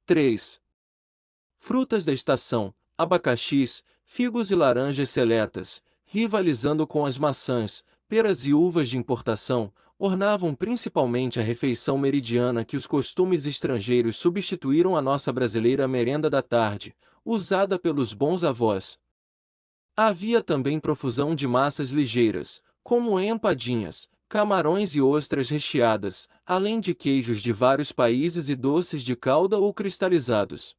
3. Frutas da estação, abacaxis, figos e laranjas seletas, rivalizando com as maçãs, peras e uvas de importação, ornavam principalmente a refeição meridiana que os costumes estrangeiros substituíram à nossa brasileira merenda da tarde, usada pelos bons avós. Havia também profusão de massas ligeiras, como empadinhas, camarões e ostras recheadas, além de queijos de vários países e doces de calda ou cristalizados.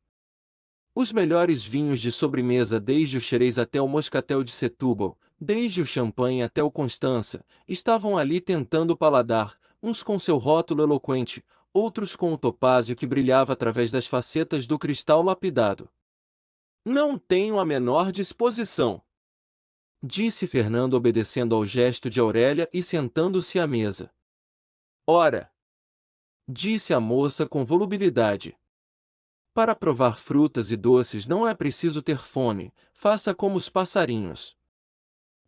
Os melhores vinhos de sobremesa, desde o Xerez até o Moscatel de Setúbal, desde o champanhe até o Constança, estavam ali tentando o paladar, uns com seu rótulo eloquente, outros com o topázio que brilhava através das facetas do cristal lapidado. "Não tenho a menor disposição", disse Fernando obedecendo ao gesto de Aurélia e sentando-se à mesa. "Ora", disse a moça com volubilidade. "Para provar frutas e doces não é preciso ter fome, faça como os passarinhos."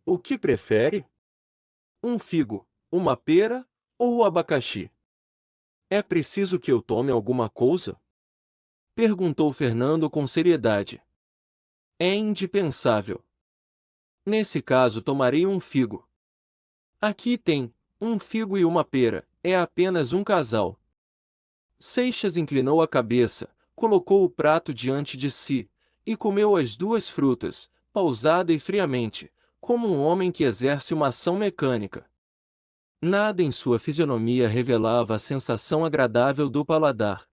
"O que prefere? Um figo, uma pera ou o abacaxi?" "É preciso que eu tome alguma coisa?" perguntou Fernando com seriedade. "É indispensável." "Nesse caso tomarei um figo." "Aqui tem um figo e uma pera, é apenas um casal." Seixas inclinou a cabeça, colocou o prato diante de si, e comeu as duas frutas, pausada e friamente, como um homem que exerce uma ação mecânica. Nada em sua fisionomia revelava a sensação agradável do paladar.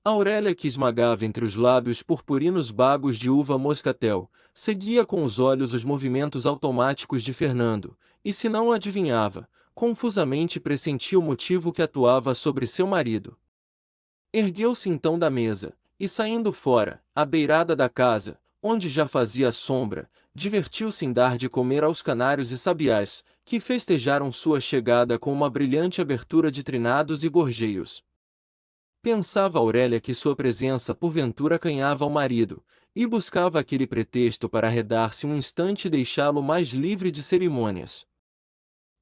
Aurélia, que esmagava entre os lábios purpurinos bagos de uva moscatel, seguia com os olhos os movimentos automáticos de Fernando, e se não adivinhava, confusamente pressentia o motivo que atuava sobre seu marido. Ergueu-se então da mesa, e saindo fora, à beirada da casa, onde já fazia sombra, divertiu-se em dar de comer aos canários e sabiás, que festejaram sua chegada com uma brilhante abertura de trinados e gorjeios. Pensava Aurélia que sua presença porventura acanhava ao marido, e buscava aquele pretexto para arredar-se um instante e deixá-lo mais livre de cerimônias.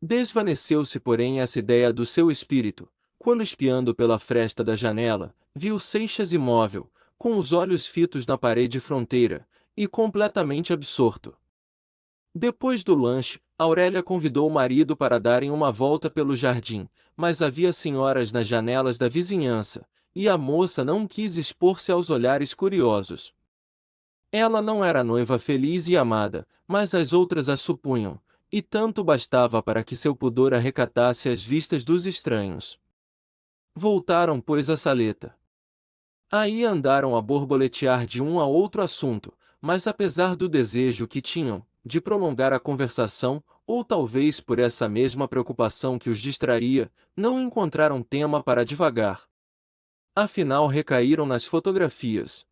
Desvaneceu-se, porém, essa ideia do seu espírito, quando, espiando pela fresta da janela, viu Seixas imóvel, com os olhos fitos na parede fronteira, e completamente absorto. Depois do lanche, Aurélia convidou o marido para darem uma volta pelo jardim, mas havia senhoras nas janelas da vizinhança, e a moça não quis expor-se aos olhares curiosos. Ela não era noiva feliz e amada, mas as outras a supunham, e tanto bastava para que seu pudor a recatasse às vistas dos estranhos. Voltaram, pois, à saleta. Aí andaram a borboletear de um a outro assunto, mas apesar do desejo que tinham de prolongar a conversação, ou talvez por essa mesma preocupação que os distraía, não encontraram tema para divagar. Afinal recaíram nas fotografias.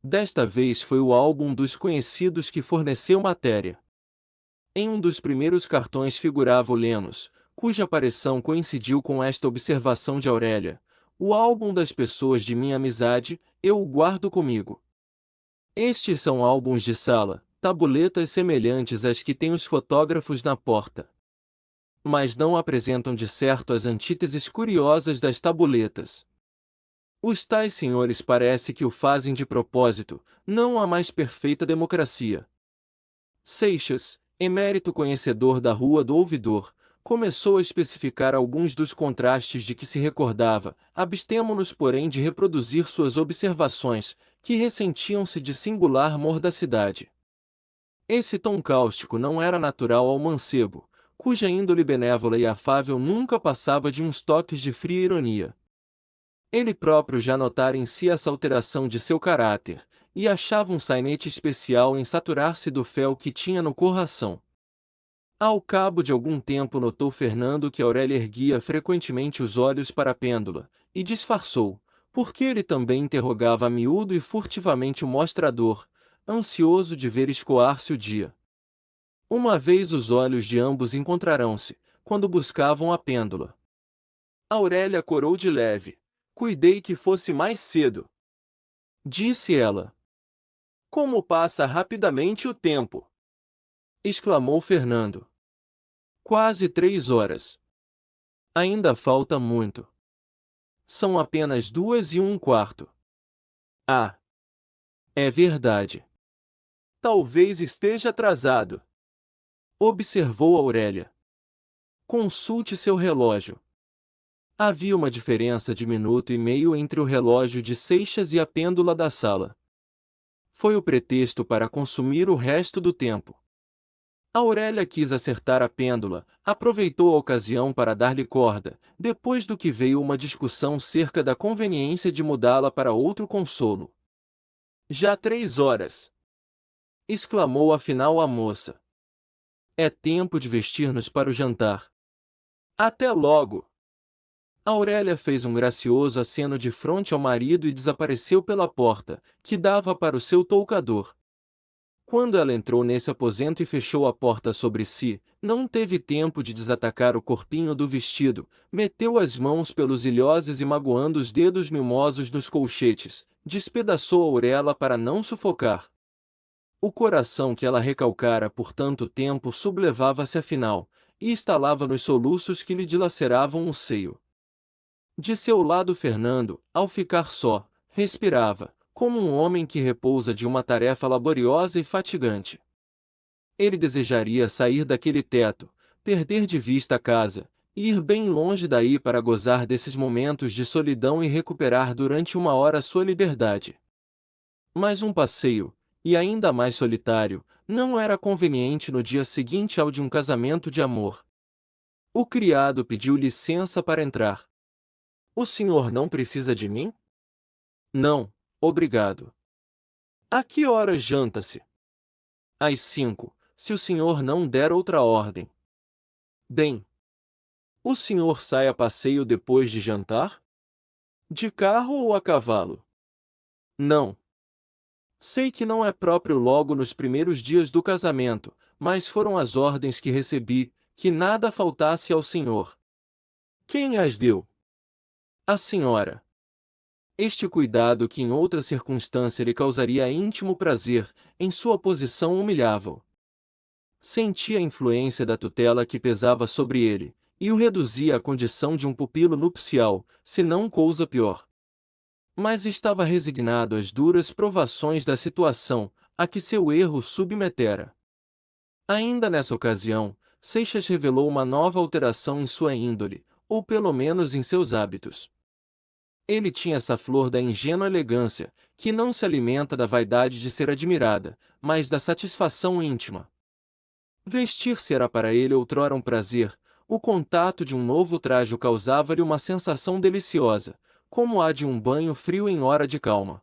Desta vez foi o álbum dos conhecidos que forneceu matéria. Em um dos primeiros cartões figurava o Lemos, cuja aparição coincidiu com esta observação de Aurélia: "O álbum das pessoas de minha amizade, eu o guardo comigo." Estes são álbuns de sala, tabuletas semelhantes às que têm os fotógrafos na porta. Mas não apresentam de certo as antíteses curiosas das tabuletas. Os tais senhores parece que o fazem de propósito, não a mais perfeita democracia. Seixas, emérito conhecedor da Rua do Ouvidor, começou a especificar alguns dos contrastes de que se recordava, abstemo-nos porém de reproduzir suas observações, que ressentiam-se de singular mordacidade. Esse tom cáustico não era natural ao mancebo, cuja índole benévola e afável nunca passava de uns toques de fria ironia. Ele próprio já notara em si essa alteração de seu caráter, e achava um sainete especial em saturar-se do fel que tinha no coração. Ao cabo de algum tempo notou Fernando que Aurélia erguia frequentemente os olhos para a pêndula, e disfarçou, porque ele também interrogava a miúdo e furtivamente o mostrador, ansioso de ver escoar-se o dia. Uma vez os olhos de ambos encontrarão-se, quando buscavam a pêndula. Aurélia corou de leve. "Cuidei que fosse mais cedo", disse ela. "Como passa rapidamente o tempo!" exclamou Fernando. "Quase 3 horas. Ainda falta muito. São apenas 2:15." Ah, é verdade. Talvez esteja atrasado, observou Aurélia. Consulte seu relógio. Havia uma diferença de minuto e meio entre o relógio de Seixas e a pêndula da sala. Foi o pretexto para consumir o resto do tempo. Aurélia quis acertar a pêndula, aproveitou a ocasião para dar-lhe corda, depois do que veio uma discussão cerca da conveniência de mudá-la para outro consolo. Já 3 horas! Exclamou afinal a moça. É tempo de vestir-nos para o jantar. Até logo! Aurélia fez um gracioso aceno de fronte ao marido e desapareceu pela porta, que dava para o seu toucador. Quando ela entrou nesse aposento e fechou a porta sobre si, não teve tempo de desatacar o corpinho do vestido, meteu as mãos pelos ilhosos e magoando os dedos mimosos nos colchetes, despedaçou Aurélia para não sufocar. O coração que ela recalcara por tanto tempo sublevava-se afinal, e estalava nos soluços que lhe dilaceravam o seio. De seu lado Fernando, ao ficar só, respirava, como um homem que repousa de uma tarefa laboriosa e fatigante. Ele desejaria sair daquele teto, perder de vista a casa, e ir bem longe daí para gozar desses momentos de solidão e recuperar durante uma hora sua liberdade. Mas um passeio, e ainda mais solitário, não era conveniente no dia seguinte ao de um casamento de amor. O criado pediu licença para entrar. O senhor não precisa de mim? Não, obrigado. A que horas janta-se? Às 5, se o senhor não der outra ordem. Bem. O senhor sai a passeio depois de jantar? De carro ou a cavalo? Não. Sei que não é próprio logo nos primeiros dias do casamento, mas foram as ordens que recebi, que nada faltasse ao senhor. Quem as deu? A senhora. Este cuidado que em outra circunstância lhe causaria íntimo prazer, em sua posição humilhava-o. Sentia a influência da tutela que pesava sobre ele, e o reduzia à condição de um pupilo nupcial, se não coisa pior. Mas estava resignado às duras provações da situação, a que seu erro submetera. Ainda nessa ocasião, Seixas revelou uma nova alteração em sua índole, ou pelo menos em seus hábitos. Ele tinha essa flor da ingênua elegância, que não se alimenta da vaidade de ser admirada, mas da satisfação íntima. Vestir-se era para ele outrora um prazer, o contato de um novo traje causava-lhe uma sensação deliciosa, como a de um banho frio em hora de calma.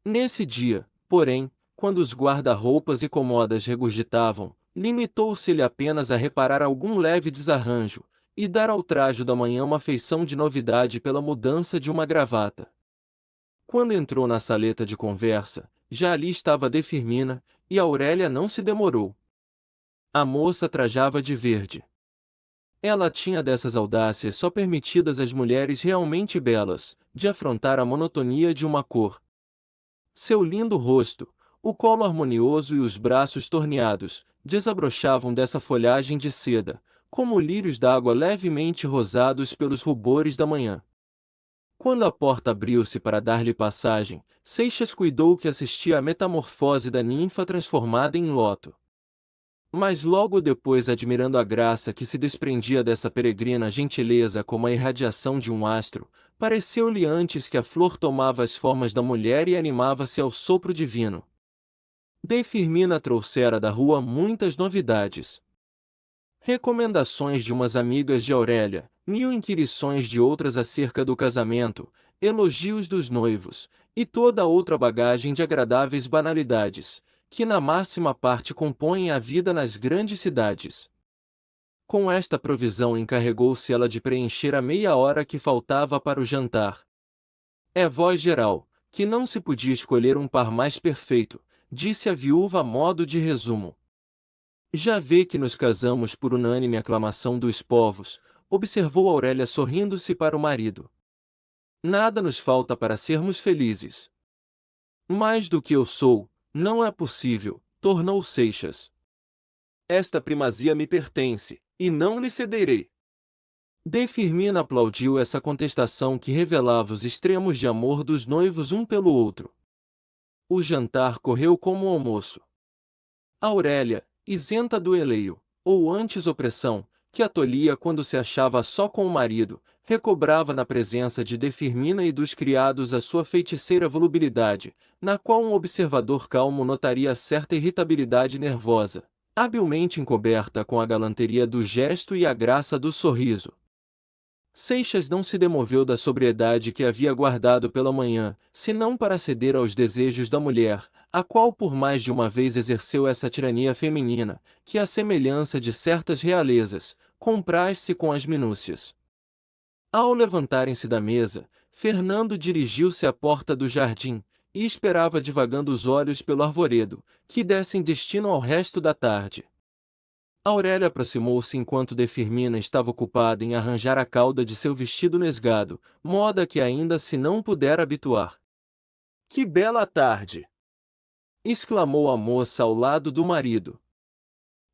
Nesse dia, porém, quando os guarda-roupas e comodas regurgitavam, limitou-se-lhe apenas a reparar algum leve desarranjo, e dar ao trajo da manhã uma feição de novidade pela mudança de uma gravata. Quando entrou na saleta de conversa, já ali estava Defirmina, e Aurélia não se demorou. A moça trajava de verde. Ela tinha dessas audácias só permitidas às mulheres realmente belas, de afrontar a monotonia de uma cor. Seu lindo rosto, o colo harmonioso e os braços torneados, desabrochavam dessa folhagem de seda, como lírios d'água levemente rosados pelos rubores da manhã. Quando a porta abriu-se para dar-lhe passagem, Seixas cuidou que assistia à metamorfose da ninfa transformada em loto. Mas logo depois, admirando a graça que se desprendia dessa peregrina gentileza como a irradiação de um astro, pareceu-lhe antes que a flor tomava as formas da mulher e animava-se ao sopro divino. Defirmina trouxera da rua muitas novidades. Recomendações de umas amigas de Aurélia, mil inquirições de outras acerca do casamento, elogios dos noivos, e toda a outra bagagem de agradáveis banalidades, que na máxima parte compõem a vida nas grandes cidades. Com esta provisão encarregou-se ela de preencher a meia hora que faltava para o jantar. É voz geral, que não se podia escolher um par mais perfeito, disse a viúva a modo de resumo. Já vê que nos casamos por unânime aclamação dos povos, observou Aurélia sorrindo-se para o marido. Nada nos falta para sermos felizes. Mais do que eu sou, não é possível, tornou Seixas. Esta primazia me pertence, e não lhe cederei. D. Firmina aplaudiu essa contestação que revelava os extremos de amor dos noivos um pelo outro. O jantar correu como o almoço. Aurélia, isenta do eleio, ou antes opressão, que a tolhia quando se achava só com o marido, recobrava na presença de D. Firmina e dos criados a sua feiticeira volubilidade, na qual um observador calmo notaria certa irritabilidade nervosa, habilmente encoberta com a galanteria do gesto e a graça do sorriso. Seixas não se demoveu da sobriedade que havia guardado pela manhã, senão para ceder aos desejos da mulher, a qual por mais de uma vez exerceu essa tirania feminina, que à semelhança de certas realezas, compraz-se com as minúcias. Ao levantarem-se da mesa, Fernando dirigiu-se à porta do jardim, e esperava divagando os olhos pelo arvoredo, que dessem destino ao resto da tarde. Aurélia aproximou-se enquanto De Firmina estava ocupada em arranjar a cauda de seu vestido nesgado, moda que ainda se não pudera habituar. "Que bela tarde!" exclamou a moça ao lado do marido.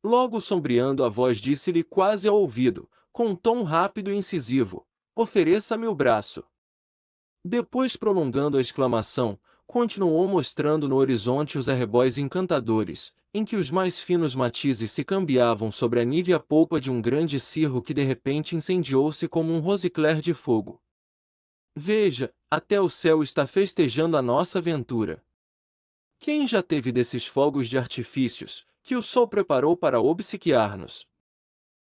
Logo sombreando a voz disse-lhe quase ao ouvido, com um tom rápido e incisivo: "Ofereça-me o braço." Depois, prolongando a exclamação, continuou mostrando no horizonte os arrebóis encantadores, em que os mais finos matizes se cambiavam sobre a nívea polpa de um grande cirro que de repente incendiou-se como um rosicler de fogo. "Veja, até o céu está festejando a nossa aventura. Quem já teve desses fogos de artifícios, que o sol preparou para obsequiar-nos?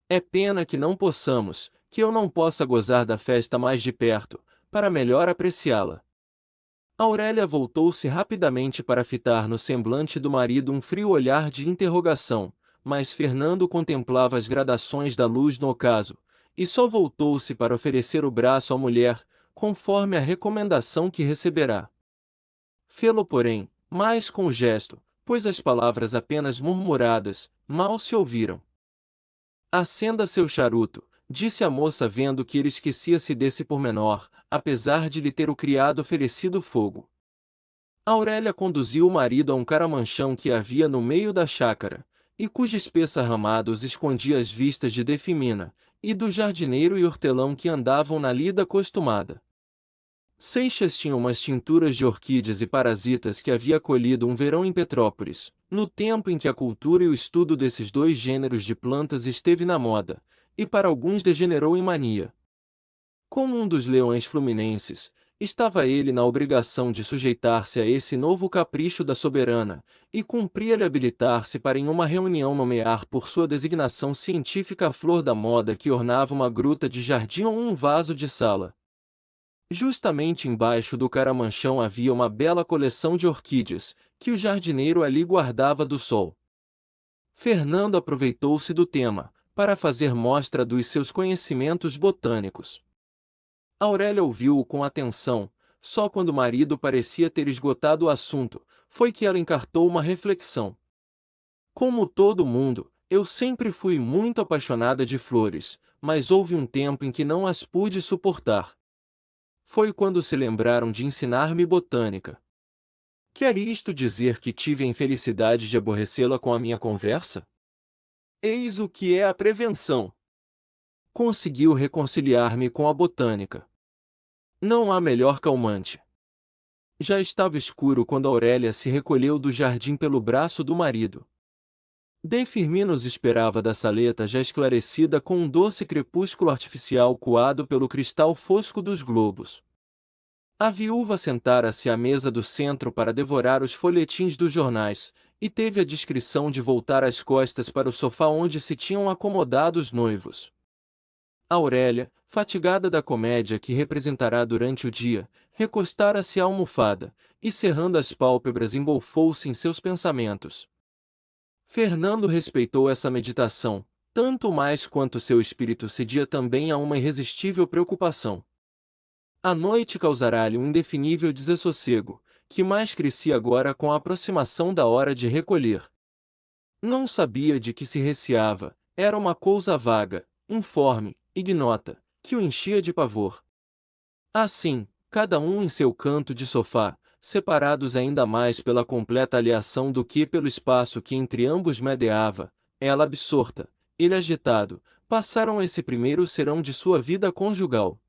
É pena que não possamos, que eu não possa gozar da festa mais de perto, para melhor apreciá-la." Aurélia voltou-se rapidamente para fitar no semblante do marido um frio olhar de interrogação, mas Fernando contemplava as gradações da luz no ocaso, e só voltou-se para oferecer o braço à mulher, conforme a recomendação que receberá. Fê-lo, porém, mais com o gesto, pois as palavras apenas murmuradas, mal se ouviram. "Acenda seu charuto", disse a moça vendo que ele esquecia-se desse pormenor, apesar de lhe ter o criado oferecido fogo. Aurélia conduziu o marido a um caramanchão que havia no meio da chácara, e cuja espessa ramada os escondia as vistas de De Firmina, e do jardineiro e hortelão que andavam na lida costumada. Seixas tinha umas tinturas de orquídeas e parasitas que havia colhido um verão em Petrópolis, no tempo em que a cultura e o estudo desses dois gêneros de plantas esteve na moda, e para alguns degenerou em mania. Como um dos leões fluminenses, estava ele na obrigação de sujeitar-se a esse novo capricho da soberana, e cumpria-lhe habilitar-se para em uma reunião nomear por sua designação científica a flor da moda que ornava uma gruta de jardim ou um vaso de sala. Justamente embaixo do caramanchão havia uma bela coleção de orquídeas, que o jardineiro ali guardava do sol. Fernando aproveitou-se do tema, para fazer mostra dos seus conhecimentos botânicos. Aurélia ouviu-o com atenção, só quando o marido parecia ter esgotado o assunto, foi que ela encartou uma reflexão. "Como todo mundo, eu sempre fui muito apaixonada de flores, mas houve um tempo em que não as pude suportar. Foi quando se lembraram de ensinar-me botânica." "Quer isto dizer que tive a infelicidade de aborrecê-la com a minha conversa? Eis o que é a prevenção. Conseguiu reconciliar-me com a botânica. Não há melhor calmante." Já estava escuro quando Aurélia se recolheu do jardim pelo braço do marido. De Firmina os esperava da saleta já esclarecida com um doce crepúsculo artificial coado pelo cristal fosco dos globos. A viúva sentara-se à mesa do centro para devorar os folhetins dos jornais, e teve a discrição de voltar as costas para o sofá onde se tinham acomodado os noivos. Aurélia, fatigada da comédia que representará durante o dia, recostara-se à almofada, e cerrando as pálpebras engolfou-se em seus pensamentos. Fernando respeitou essa meditação, tanto mais quanto seu espírito cedia também a uma irresistível preocupação. A noite causará-lhe um indefinível desassossego, que mais crescia agora com a aproximação da hora de recolher. Não sabia de que se receava, era uma cousa vaga, informe, ignota, que o enchia de pavor. Assim, cada um em seu canto de sofá, separados ainda mais pela completa alheação do que pelo espaço que entre ambos medeava, ela absorta, ele agitado, passaram esse primeiro serão de sua vida conjugal.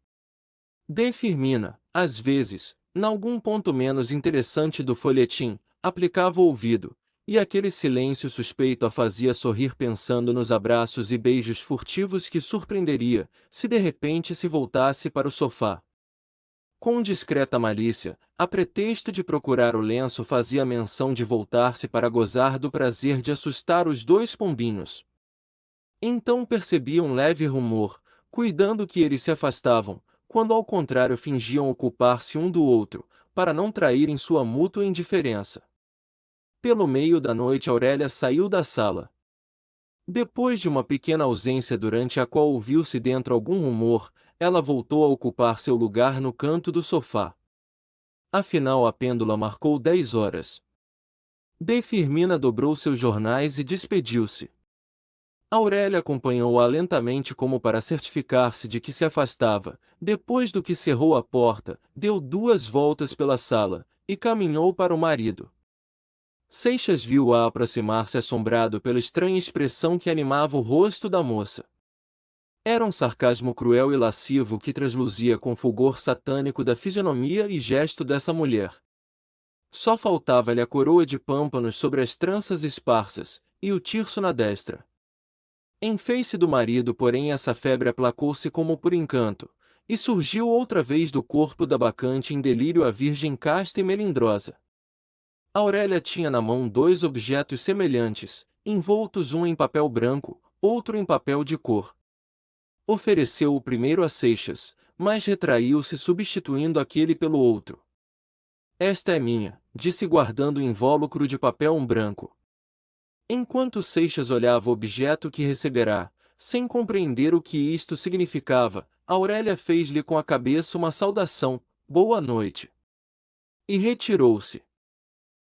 D. Firmina, às vezes, nalgum ponto menos interessante do folhetim, aplicava o ouvido, e aquele silêncio suspeito a fazia sorrir pensando nos abraços e beijos furtivos que surpreenderia, se de repente se voltasse para o sofá. Com discreta malícia, a pretexto de procurar o lenço fazia menção de voltar-se para gozar do prazer de assustar os dois pombinhos. Então percebia um leve rumor, cuidando que eles se afastavam, quando ao contrário fingiam ocupar-se um do outro, para não traírem sua mútua indiferença. Pelo meio da noite Aurélia saiu da sala. Depois de uma pequena ausência durante a qual ouviu-se dentro algum rumor, ela voltou a ocupar seu lugar no canto do sofá. Afinal a pêndula marcou 10 horas. D. Firmina dobrou seus jornais e despediu-se. Aurélia acompanhou-a lentamente como para certificar-se de que se afastava, depois do que cerrou a porta, deu 2 voltas pela sala, e caminhou para o marido. Seixas viu-a aproximar-se assombrado pela estranha expressão que animava o rosto da moça. Era um sarcasmo cruel e lascivo que transluzia com o fulgor satânico da fisionomia e gesto dessa mulher. Só faltava-lhe a coroa de pâmpanos sobre as tranças esparsas, e o tirso na destra. Em face do marido, porém, essa febre aplacou-se como por encanto, e surgiu outra vez do corpo da bacante em delírio a virgem casta e melindrosa. Aurélia tinha na mão 2 objetos semelhantes, envoltos um em papel branco, outro em papel de cor. Ofereceu o primeiro a Seixas, mas retraiu-se substituindo aquele pelo outro. Esta é minha, disse guardando o invólucro de papel branco. Enquanto Seixas olhava o objeto que receberá, sem compreender o que isto significava, Aurélia fez-lhe com a cabeça uma saudação, boa noite. E retirou-se.